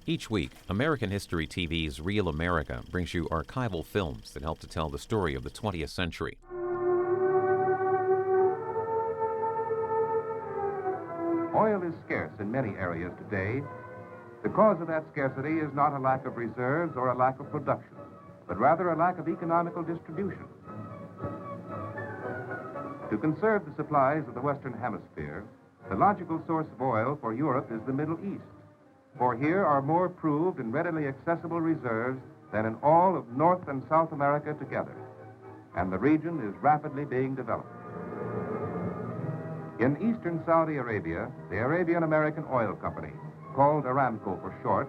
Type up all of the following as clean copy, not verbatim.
Each week, American History TV's Real America brings you archival films that help to tell the story of the 20th century. Oil is scarce in many areas today. The cause of that scarcity is not a lack of reserves or a lack of production, but rather a lack of economical distribution. To conserve the supplies of the Western Hemisphere, the logical source of oil for Europe is the Middle East, for here are more proved and readily accessible reserves than in all of North and South America together, and the region is rapidly being developed. In eastern Saudi Arabia, the Arabian-American Oil Company, called Aramco for short,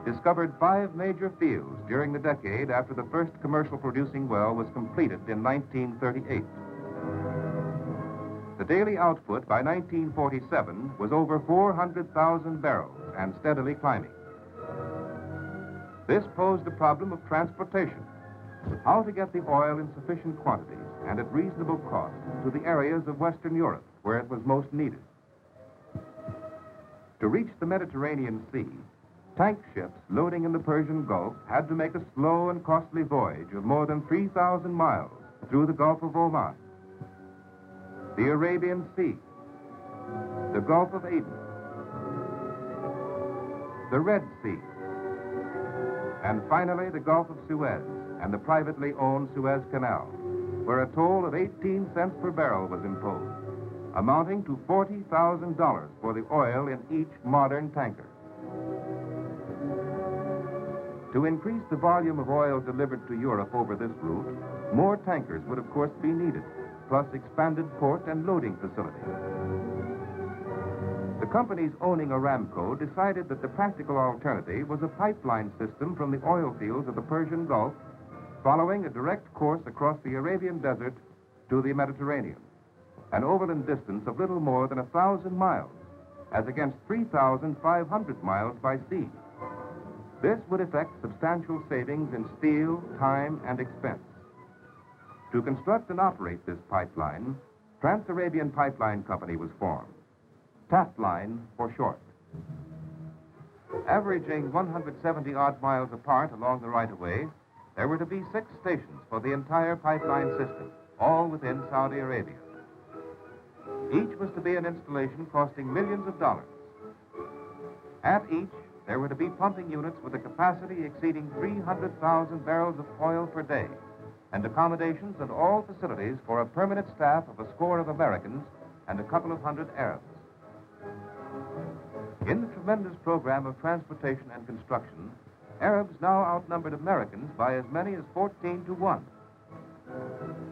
discovered 5 major fields during the decade after the first commercial producing well was completed in 1938. The daily output by 1947 was over 400,000 barrels and steadily climbing. This posed the problem of transportation, how to get the oil in sufficient quantities and at reasonable cost to the areas of Western Europe where it was most needed. To reach the Mediterranean Sea, tank ships loading in the Persian Gulf had to make a slow and costly voyage of more than 3,000 miles through the Gulf of Oman, the Arabian Sea, the Gulf of Aden, the Red Sea, and finally the Gulf of Suez and the privately owned Suez Canal, where a toll of 18 cents per barrel was imposed, amounting to $40,000 for the oil in each modern tanker. To increase the volume of oil delivered to Europe over this route, more tankers would of course be needed, plus expanded port and loading facilities. The companies owning Aramco decided that the practical alternative was a pipeline system from the oil fields of the Persian Gulf, following a direct course across the Arabian Desert to the Mediterranean, an overland distance of little more than 1,000 miles, as against 3,500 miles by sea. This would effect substantial savings in steel, time, and expense. To construct and operate this pipeline, Trans-Arabian Pipeline Company was formed, TAPline for short. Averaging 170-odd miles apart along the right-of-way, there were to be 6 stations for the entire pipeline system, all within Saudi Arabia. Each was to be an installation costing millions of dollars. At each, there were to be pumping units with a capacity exceeding 300,000 barrels of oil per day, and accommodations and all facilities for a permanent staff of a score of Americans and a couple of hundred Arabs. In the tremendous program of transportation and construction, Arabs now outnumbered Americans by as many as 14 to 1.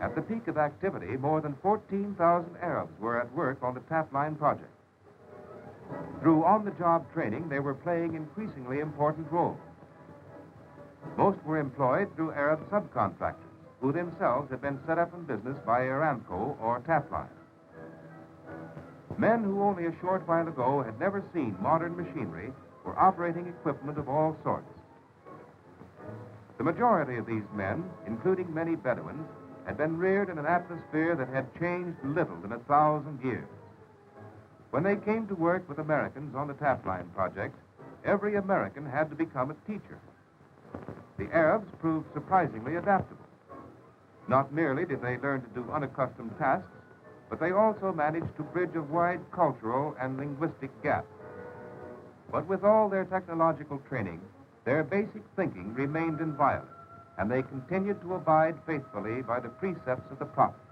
At the peak of activity, more than 14,000 Arabs were at work on the TAPline project. Through on-the-job training, they were playing increasingly important roles. Most were employed through Arab subcontractors, who themselves had been set up in business by Aramco or TAPline. Men who only a short while ago had never seen modern machinery were operating equipment of all sorts. The majority of these men, including many Bedouins, had been reared in an atmosphere that had changed little in 1,000 years. When they came to work with Americans on the TAPline project, every American had to become a teacher. The Arabs proved surprisingly adaptable. Not merely did they learn to do unaccustomed tasks, but they also managed to bridge a wide cultural and linguistic gap. But with all their technological training, their basic thinking remained inviolate, and they continued to abide faithfully by the precepts of the Prophet.